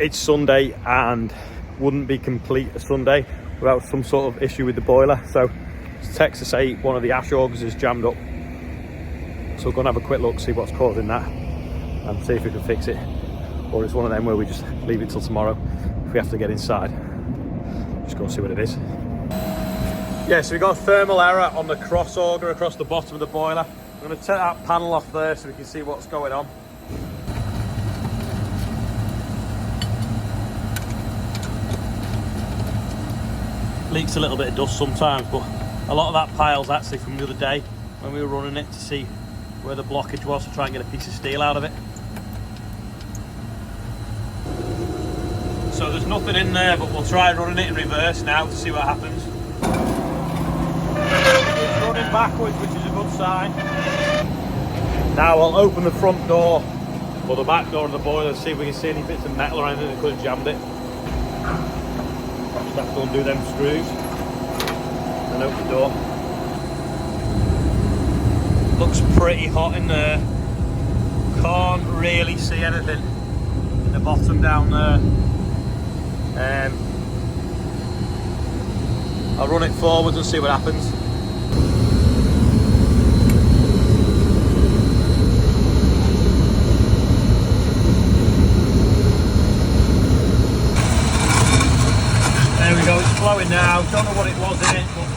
it's Sunday and wouldn't be complete a Sunday without some sort of issue with the boiler. So text to say one of the ash augers is jammed up. So we're going to have a quick look, see what's causing that and see if we can fix it. Or it's one of them where we just leave it till tomorrow if we have to get inside. Just go and see what it is. Yeah, so we've got a thermal error on the cross auger across the bottom of the boiler. I'm going to take that panel off there so we can see what's going on. Leaks a little bit of dust sometimes, but a lot of that pile's actually from the other day when we were running it to see where the blockage was to try and get a piece of steel out of it. So there's nothing in there, but we'll try running it in reverse now to see what happens. It's running backwards, which is a good sign. Now I'll open the front door or the back door of the boiler and see if we can see any bits of metal or anything that could have jammed it. Just have to undo them screws and open the door. Looks pretty hot in there. Can't really see anything in the bottom down there. I'll run it forwards and see what happens. There we go, it's flowing now. Don't know what it was in it, but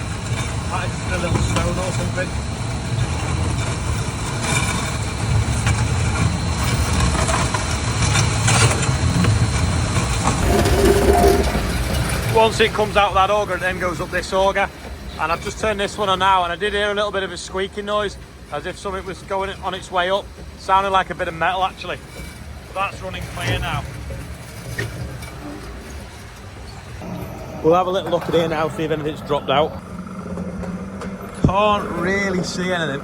might have just been a little stone or something. Once it comes out of that auger, it then goes up this auger. And I've just turned this one on now, and I did hear a little bit of a squeaking noise, as if something was going on its way up. Sounded like a bit of metal actually. But that's running clear now. We'll have a little look at it now, see if anything's dropped out. Can't really see anything.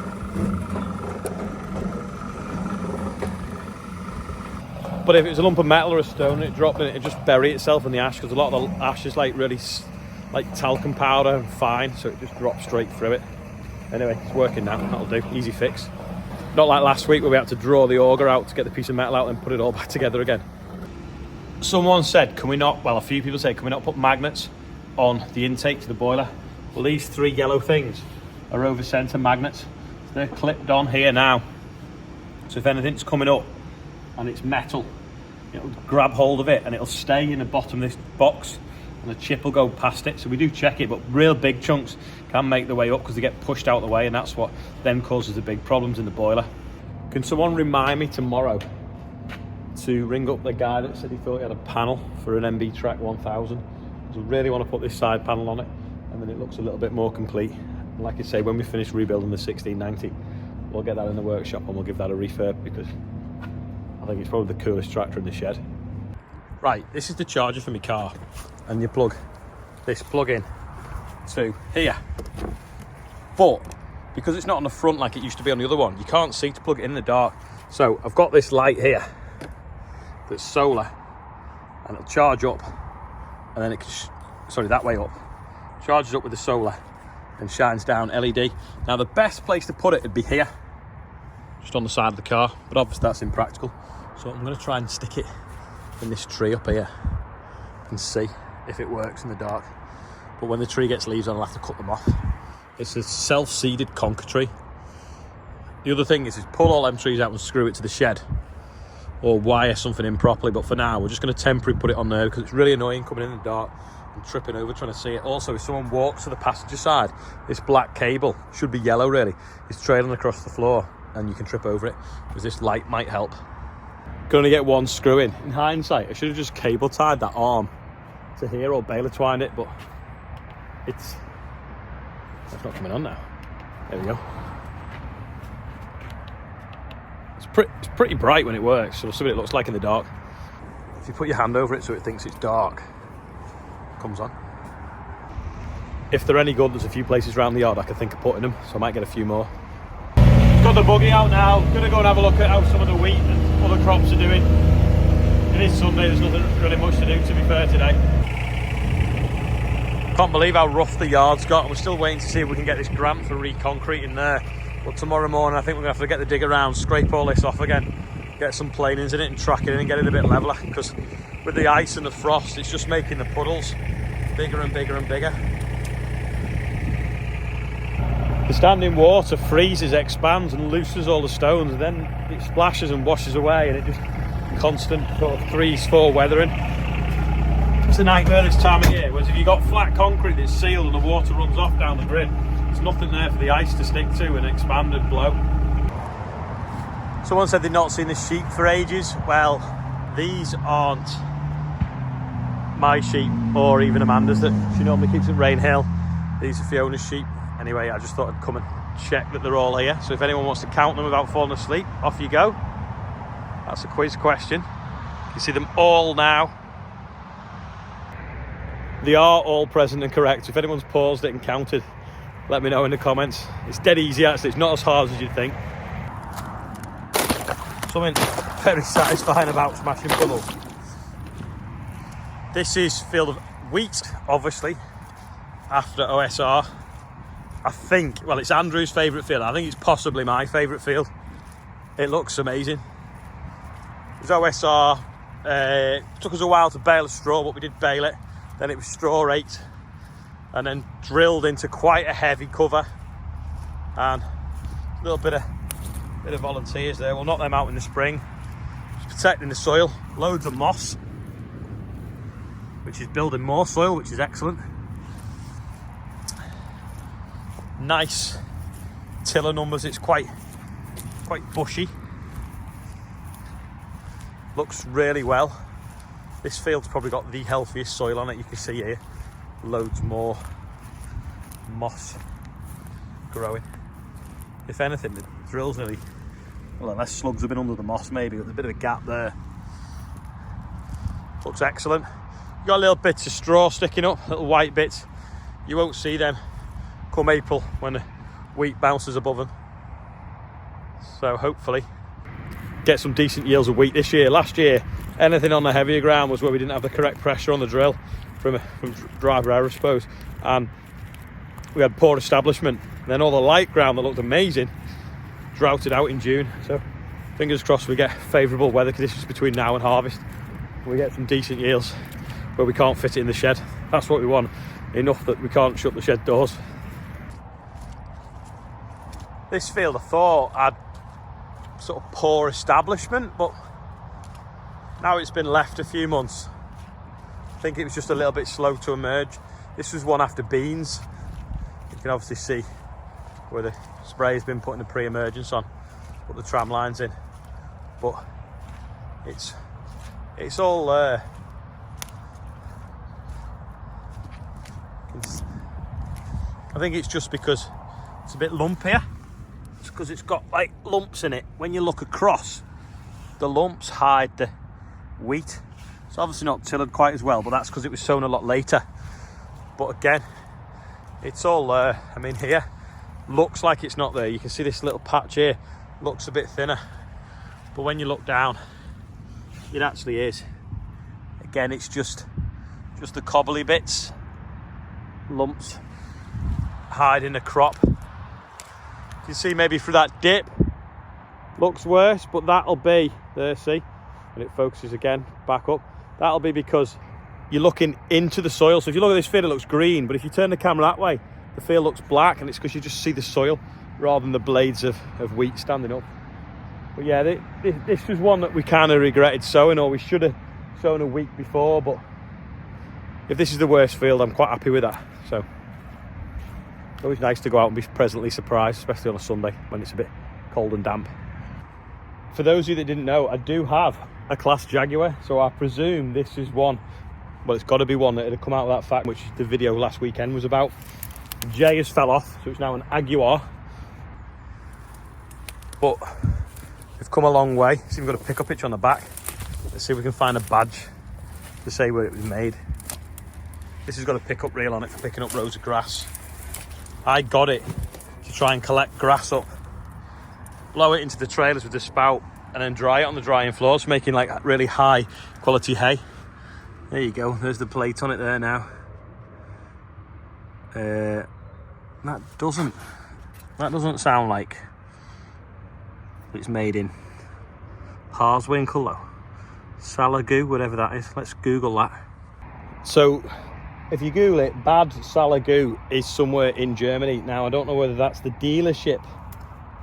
But if it was a lump of metal or a stone and it dropped in it, it'd just bury itself in the ash, because a lot of the ash is like really like talcum powder and fine, so it just drops straight through it. Anyway, it's working now, that'll do, easy fix. Not like last week where we had to draw the auger out to get the piece of metal out and put it all back together again. Someone said, can we not, well, a few people say, can we not put magnets on the intake to the boiler? Well, these three yellow things are over centre magnets. They're clipped on here now. So if anything's coming up and it's metal, it'll grab hold of it and it'll stay in the bottom of this box and the chip will go past it. So we do check it, but real big chunks can make their way up because they get pushed out of the way, and that's what then causes the big problems in the boiler. Can someone remind me tomorrow to ring up the guy that said he thought he had a panel for an MB Track 1000? Because I really want to put this side panel on it, and then it looks a little bit more complete. And like I say, when we finish rebuilding the 1690, we'll get that in the workshop and we'll give that a refurb, because I think it's probably the coolest tractor in the shed. Right, this is the charger for my car, and you plug this plug in to here. But because it's not on the front like it used to be on the other one, you can't see to plug it in the dark. So I've got this light here that's solar, and it'll charge up, and then it can, that way up, charges up with the solar and shines down LED. Now the best place to put it would be here, just on the side of the car, but obviously that's impractical. So I'm going to try and stick it in this tree up here and see if it works in the dark. But when the tree gets leaves on, I'll have to cut them off. It's a self-seeded conker tree. The other thing is pull all them trees out and screw it to the shed, or wire something in properly. But for now, we're just going to temporarily put it on there, because it's really annoying coming in the dark and tripping over trying to see it. Also, if someone walks to the passenger side, this black cable, should be yellow really, is trailing across the floor, and you can trip over it, because this light might help. Going to get one screw in. In hindsight, I should have just cable tied that arm to here, or baler twined it, but it's not coming on now. There we go. It's pretty bright when it works, so we'll see what it looks like in the dark. If you put your hand over it so it thinks it's dark, it comes on. If they're any good, there's a few places around the yard I can think of putting them, so I might get a few more. Got the buggy out now. Gonna go and have a look at how some of the wheat and other crops are doing. It is Sunday, there's nothing really much to do, to be fair, today. Can't believe how rough the yard's got. We're still waiting to see if we can get this grant for reconcrete in there. But tomorrow morning I think we're going to have to get the dig around, scrape all this off again, get some planings in it and track it in and get it a bit leveler, because with the ice and the frost, it's just making the puddles bigger and bigger and bigger. The standing water freezes, expands and loosens all the stones, and then it splashes and washes away, and it just constant sort of 3-4 weathering. It's a nightmare this time of year, whereas if you've got flat concrete that's sealed and the water runs off down the grid, there's nothing there for the ice to stick to and expand and blow. Someone said they'd not seen the sheep for ages. Well, these aren't my sheep or even Amanda's that she normally keeps at Rainhill. These are Fiona's sheep. Anyway, I just thought I'd come and check that they're all here. So if anyone wants to count them without falling asleep, off you go. That's a quiz question. You see them all now. They are all present and correct. If anyone's paused it and counted, let me know in the comments. It's dead easy actually, it's not as hard as you'd think. Something very satisfying about smashing puddles. This is field of wheat, obviously, after OSR. I think, well, it's Andrew's favourite field. I think it's possibly my favourite field. It looks amazing. It was OSR. It took us a while to bale a straw, but we did bale it. Then it was straw raked and then drilled into quite a heavy cover. And a little bit of volunteers there. We'll knock them out in the spring. Just protecting the soil. Loads of moss, which is building more soil, which is excellent. Nice tiller numbers. It's quite bushy. Looks really well. This field's probably got the healthiest soil on it. You can see here loads more moss growing. If anything, the drill's nearly, well, unless slugs have been under the moss maybe, there's a bit of a gap there. Looks excellent. You've got little bits of straw sticking up, little white bits. You won't see them come April when the wheat bounces above them. So hopefully get some decent yields of wheat this year. Last year, anything on the heavier ground was where we didn't have the correct pressure on the drill from driver error, I suppose, and we had poor establishment. And then all the light ground that looked amazing droughted out in June. So fingers crossed we get favourable weather conditions between now and harvest. We get some decent yields where we can't fit it in the shed. That's what we want, enough that we can't shut the shed doors. This field I thought had sort of poor establishment, but now it's been left a few months. I think it was just a little bit slow to emerge. This was one after beans. You can obviously see where the spray's been putting the pre-emergence on, put the tram lines in, but it's all I think it's just because it's a bit lumpier. It's because it's got like lumps in it. When you look across, the lumps hide the wheat. It's obviously not tilled quite as well, but that's because it was sown a lot later. But again, it's all there. I mean, here looks like it's not there. You can see this little patch here looks a bit thinner, but when you look down, it actually is. Again, it's just the cobbly bits, lumps hiding the crop. You can see maybe through that dip looks worse, but that'll be there. See, when it focuses again back up, that'll be because you're looking into the soil. So if you look at this field, it looks green, but if you turn the camera that way, the field looks black, and it's because you just see the soil rather than the blades of wheat standing up. But yeah, this was one that we kind of regretted sowing, or we should have sown a week before. But if this is the worst field, I'm quite happy with that. So it's always nice to go out and be pleasantly surprised, especially on a Sunday when it's a bit cold and damp. For those of you that didn't know, I do have a class Jaguar, so I presume this is one, well, it's got to be one that had come out of that fact, which the video last weekend was about. J has fell off, so it's now an Jaguar. But we've come a long way. See, we've got a pickup picture on the back. Let's see if we can find a badge to say where it was made. This has got a pickup reel on it for picking up rows of grass. I got it to try and collect grass up, blow it into the trailers with the spout, and then dry it on the drying floors, making like really high quality hay. There you go, there's the plate on it there now. That doesn't sound like it's made in Parswinkle though. Salagoo, whatever that is. Let's Google that. So, if you Google it, Bad Salagoo is somewhere in Germany. Now, I don't know whether that's the dealership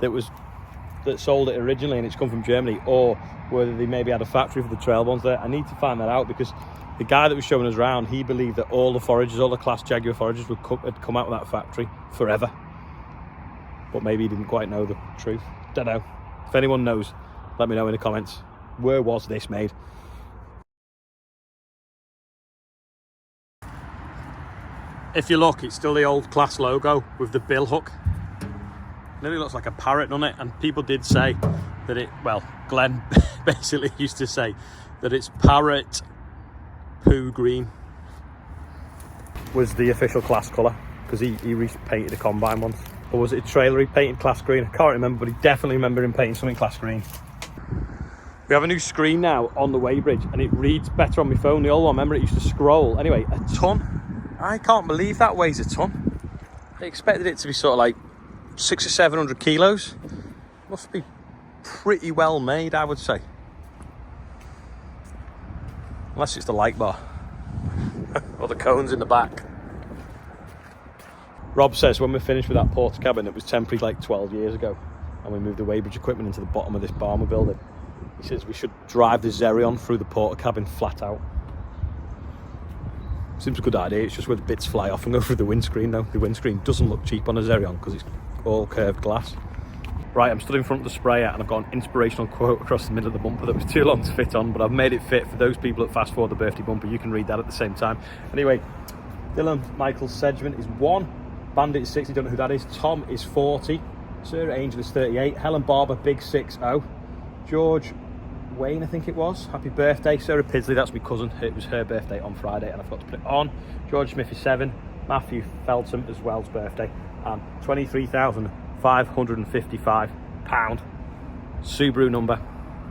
that sold it originally and it's come from Germany, or whether they maybe had a factory for the trail ones there. I need to find that out, because the guy that was showing us around, he believed that all the foragers, all the class Jaguar foragers had come out of that factory forever. But maybe he didn't quite know the truth. Don't know. If anyone knows, let me know in the comments. Where was this made? If you look, it's still the old class logo with the bill hook. It nearly looks like a parrot, doesn't it? And people did say that Glenn basically used to say that it's parrot poo green was the official class colour, because he repainted a combine once. Or was it a trailer he painted class green? I can't remember, but he definitely remember him painting something class green. We have a new screen now on the weighbridge, and it reads better on my phone. The old one, remember, it used to scroll. Anyway, a ton. I can't believe that weighs a ton. I expected it to be sort of like 600 or 700 kilos. Must be pretty well made, I would say. Unless it's the light bar. Or the cones in the back. Rob says when we finished with that porter cabin, it was temporary like 12 years ago, and we moved the weighbridge equipment into the bottom of this barn we're building. He says we should drive the Xerion through the porter cabin flat out. Seems a good idea. It's just where the bits fly off and go through the windscreen though. The windscreen doesn't look cheap on a Xerion because it's all curved glass. Right, I'm stood in front of the sprayer and I've got an inspirational quote across the middle of the bumper that was too long to fit on, but I've made it fit for those people that fast forward the birthday bumper. You can read that at the same time. Anyway, Dylan Michael Sedgman is 1. Bandit is 60, don't know who that is. Tom is 40. Sarah Angel is 38. Helen Barber, big 6-0. George Wayne, I think it was. Happy birthday. Sarah Pidsley, that's my cousin. It was her birthday on Friday and I forgot to put it on. George Smith is 7. Matthew Feltham as well's birthday. And £23,555 Subaru number.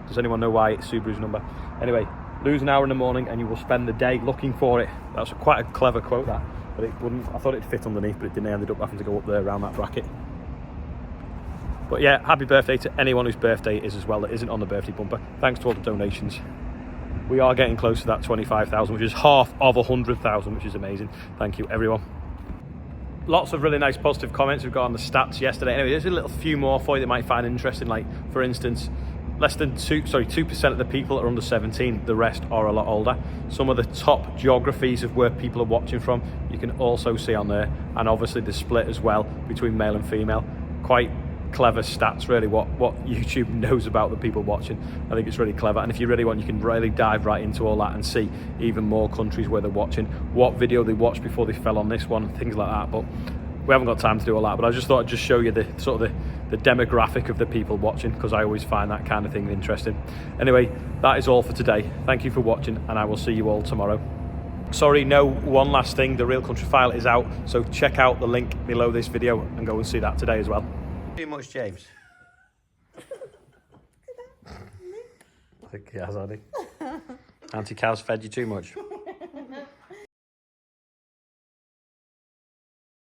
Does anyone know why it's Subaru's number? Anyway, lose an hour in the morning and you will spend the day looking for it. That's quite a clever quote, that. But it wouldn't. I thought it'd fit underneath, but it didn't. I ended up having to go up there around that bracket. But yeah, happy birthday to anyone whose birthday is as well that isn't on the birthday bumper. Thanks to all the donations. We are getting close to that 25,000, which is half of 100,000, which is amazing. Thank you, everyone. Lots of really nice positive comments we've got on the stats yesterday. Anyway, there's a little few more for you that might find interesting. Like, for instance, less than 2% of the people are under 17. The rest are a lot older. Some of the top geographies of where people are watching from, you can also see on there. And obviously the split as well between male and female. Quite clever stats, really, what YouTube knows about the people watching. I think it's really clever. And if you really want, you can really dive right into all that and see even more countries where they're watching, what video they watched before they fell on this one, things like that. But we haven't got time to do all that, but I just thought I'd just show you the sort of the demographic of the people watching, because I always find that kind of thing interesting. Anyway, that is all for today. Thank you for watching, and I will see you all tomorrow. Sorry, no, one last thing, the Real Country File is out, so check out the link below this video and go and see that today as well. Too much, James? I think he has, hasn't he? Auntie Cow's fed you too much.